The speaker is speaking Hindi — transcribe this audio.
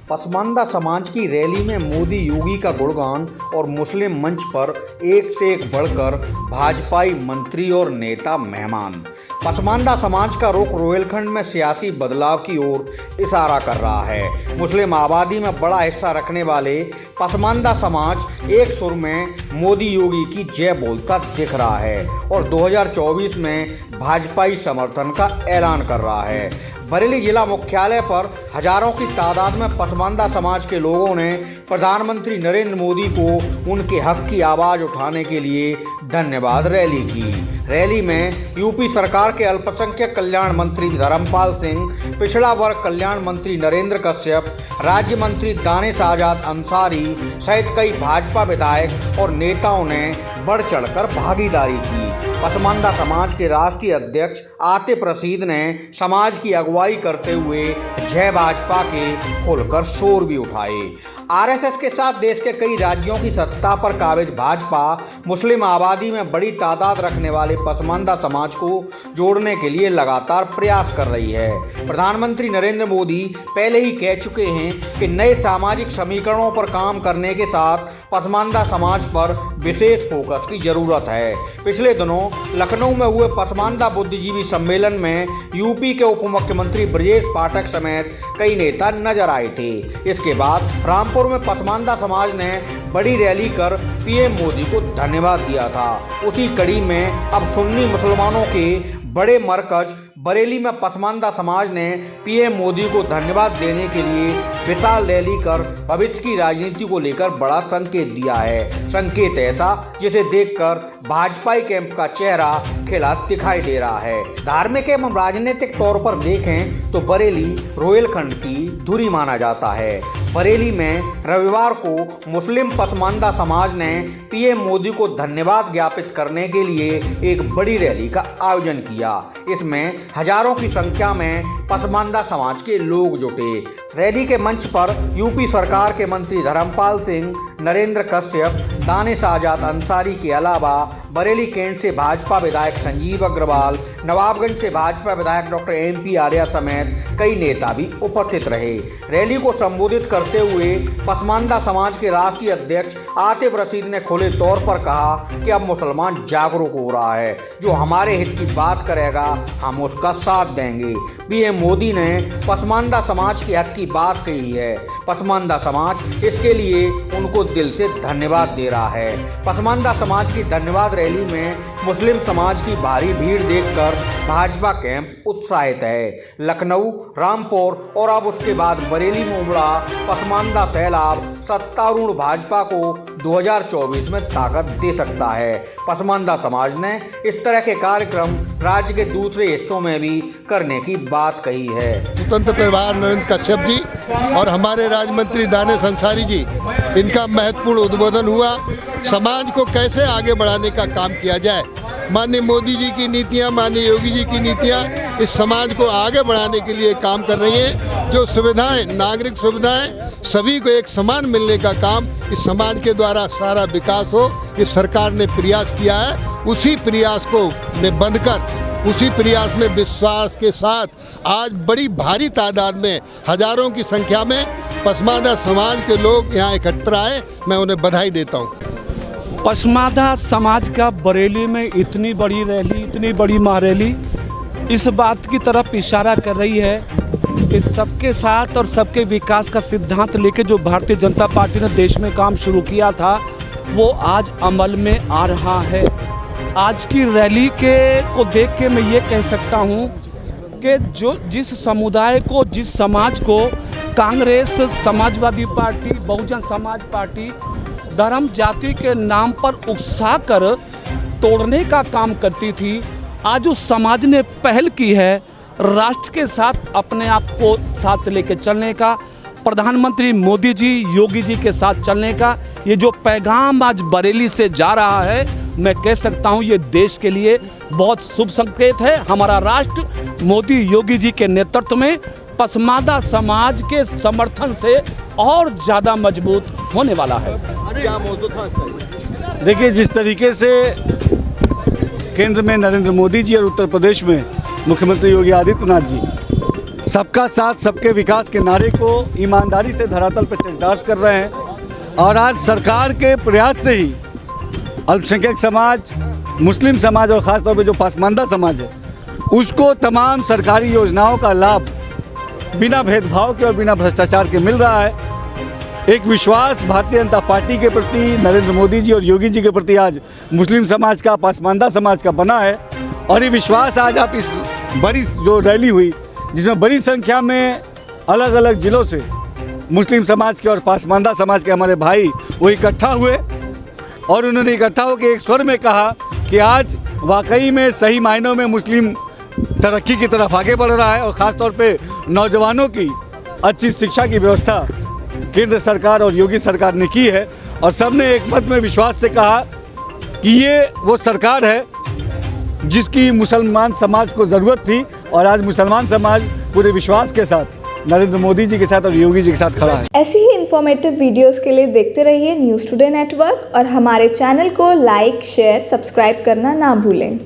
पसमानदा समाज की रैली में मोदी योगी का गुणगान और मुस्लिम मंच पर एक से एक बढ़कर भाजपाई मंत्री और नेता मेहमान। पसमानदा समाज का रुख रोहिलखंड में सियासी बदलाव की ओर इशारा कर रहा है। मुस्लिम आबादी में बड़ा हिस्सा रखने वाले पसमानदा समाज एक सुर में मोदी योगी की जय बोलता दिख रहा है और 2024 में भाजपाई समर्थन का ऐलान कर रहा है। बरेली जिला मुख्यालय पर हजारों की तादाद में पसमानदा समाज के लोगों ने प्रधानमंत्री नरेंद्र मोदी को उनके हक की आवाज़ उठाने के लिए धन्यवाद रैली की। रैली में यूपी सरकार के अल्पसंख्यक कल्याण मंत्री धर्मपाल सिंह, पिछड़ा वर्ग कल्याण मंत्री नरेंद्र कश्यप, राज्य मंत्री दानिश आजाद अंसारी सहित कई भाजपा विधायक और नेताओं ने बढ़ चढ़कर भागीदारी की। पसमानदा समाज के राष्ट्रीय अध्यक्ष आतिफ रशीद ने समाज की अगुवाई करते हुए जय भाजपा के खुलकर शोर भी उठाए। आरएसएस के साथ देश के कई राज्यों की सत्ता पर काबिज भाजपा मुस्लिम आबादी में बड़ी तादाद रखने वाले पसमानदा समाज को जोड़ने के लिए लगातार प्रयास कर रही है। प्रधानमंत्री नरेंद्र मोदी पहले ही कह चुके हैं कि नए सामाजिक समीकरणों पर काम करने के साथ पसमानदा समाज पर विशेष फोकस की जरूरत है। पिछले दिनों लखनऊ में हुए पसमानदा बुद्धिजीवी सम्मेलन में यूपी के उप मुख्यमंत्री ब्रजेश पाठक समेत कई नेता नजर आए थे। इसके बाद रामपुर में पसमानदा समाज ने बड़ी रैली कर पीएम मोदी को धन्यवाद दिया था। उसी कड़ी में अब सुन्नी मुसलमानों के बड़े मरकज बरेली में पसमानदा समाज ने पीएम मोदी को धन्यवाद देने के लिए विशाल रैली कर भविष्य की राजनीति को लेकर बड़ा संकेत दिया है। संकेत ऐसा जिसे देखकर भाजपाई कैंप का चेहरा खिला दिखाई दे रहा है। धार्मिक एवं राजनीतिक तौर पर देखें तो बरेली रोहिलखंड की धुरी माना जाता है। बरेली में रविवार को मुस्लिम पसमानदा समाज ने पीएम मोदी को धन्यवाद ज्ञापित करने के लिए एक बड़ी रैली का आयोजन किया। इसमें हजारों की संख्या में पसमानदा समाज के लोग जुटे। रैली के मंच पर यूपी सरकार के मंत्री धर्मपाल सिंह, नरेंद्र कश्यप, दानिश आजाद अंसारी के अलावा बरेली कैंट से भाजपा विधायक संजीव अग्रवाल, नवाबगंज से भाजपा विधायक डॉक्टर MP आर्या समेत कई नेता भी उपस्थित रहे। रैली को संबोधित करते हुए पसमानदा समाज के राष्ट्रीय अध्यक्ष आतिफ रशीद ने खुले तौर पर कहा कि अब मुसलमान जागरूक हो रहा है, जो हमारे हित की बात करेगा हम उसका साथ देंगे। पीएम मोदी ने पसमानदा समाज के हक की बात कही है। पसमानदा समाज इसके लिए उनको दिल से धन्यवाद दे रहा है। पसमानदा समाज की धन्यवाद रैली में मुस्लिम समाज की भारी भीड़ देखकर भाजपा कैंप उत्साहित है। लखनऊ, रामपुर और अब उसके बाद बरेली में उमड़ा पसमानदा सैलाब सत्तारूढ़ भाजपा को 2024 में ताकत दे सकता है। पसमानदा समाज ने इस तरह के कार्यक्रम राज्य के दूसरे हिस्सों में भी करने की बात कही है। स्वतंत्र प्रभार नरेंद्र कश्यप जी और हमारे राज्य मंत्री दानिश अंसारी जी, इनका महत्वपूर्ण उद्बोधन हुआ। समाज को कैसे आगे बढ़ाने का काम किया जाए। माननीय मोदी जी की नीतियाँ, माननीय योगी जी की नीतियाँ इस समाज को आगे बढ़ाने के लिए काम कर रही हैं। जो सुविधाएं, नागरिक सुविधाएं सभी को एक समान मिलने का काम इस समाज के द्वारा सारा विकास हो, इस सरकार ने प्रयास किया है। उसी प्रयास को बंद कर उसी प्रयास में विश्वास के साथ आज बड़ी भारी तादाद में हजारों की संख्या में पसमानदा समाज के लोग यहाँ इकट्ठा आए। मैं उन्हें बधाई देता हूँ। पसमानदा समाज का बरेली में इतनी बड़ी रैली, इतनी बड़ी महारैली इस बात की तरफ इशारा कर रही है कि सबके साथ और सबके विकास का सिद्धांत लेके जो भारतीय जनता पार्टी ने देश में काम शुरू किया था वो आज अमल में आ रहा है। आज की रैली को देख के मैं ये कह सकता हूँ कि जिस समुदाय को, जिस समाज को कांग्रेस, समाजवादी पार्टी, बहुजन समाज पार्टी धर्म जाति के नाम पर उकसा कर तोड़ने का काम करती थी, आज उस समाज ने पहल की है राष्ट्र के साथ अपने आप को साथ लेके चलने का, प्रधानमंत्री मोदी जी, योगी जी के साथ चलने का। ये जो पैगाम आज बरेली से जा रहा है, मैं कह सकता हूँ ये देश के लिए बहुत शुभ संकेत है। हमारा राष्ट्र मोदी योगी जी के नेतृत्व में पसमानदा समाज के समर्थन से और ज़्यादा मजबूत होने वाला है। क्या मौजूद था? देखिए, जिस तरीके से केंद्र में नरेंद्र मोदी जी और उत्तर प्रदेश में मुख्यमंत्री योगी आदित्यनाथ जी सबका साथ सबके विकास के नारे को ईमानदारी से धरातल पर चरितार्थ कर रहे हैं। और आज सरकार के प्रयास से ही अल्पसंख्यक समाज, मुस्लिम समाज और ख़ास तौर पे जो पसमानदा समाज है उसको तमाम सरकारी योजनाओं का लाभ बिना भेदभाव के और बिना भ्रष्टाचार के मिल रहा है। एक विश्वास भारतीय जनता पार्टी के प्रति, नरेंद्र मोदी जी और योगी जी के प्रति आज मुस्लिम समाज का, पसमानदा समाज का बना है। और ये विश्वास आज आप इस बड़ी जो रैली हुई जिसमें बड़ी संख्या में अलग अलग ज़िलों से मुस्लिम समाज के और पसमानदा समाज के हमारे भाई वो इकट्ठा हुए और उन्होंने इकट्ठा होकर एक स्वर में कहा कि आज वाकई में सही मायनों में मुस्लिम तरक्की की तरफ आगे बढ़ रहा है और ख़ास तौर पे नौजवानों की अच्छी शिक्षा की व्यवस्था केंद्र सरकार और योगी सरकार ने की है। और सबने एक मत में विश्वास से कहा कि ये वो सरकार है जिसकी मुसलमान समाज को ज़रूरत थी और आज मुसलमान समाज पूरे विश्वास के साथ नरेंद्र मोदी जी के साथ और योगी जी के साथ खड़ा है। ऐसी ही इन्फॉर्मेटिव वीडियोस के लिए देखते रहिए न्यूज़ टुडे नेटवर्क और हमारे चैनल को लाइक, शेयर, सब्सक्राइब करना ना भूलें।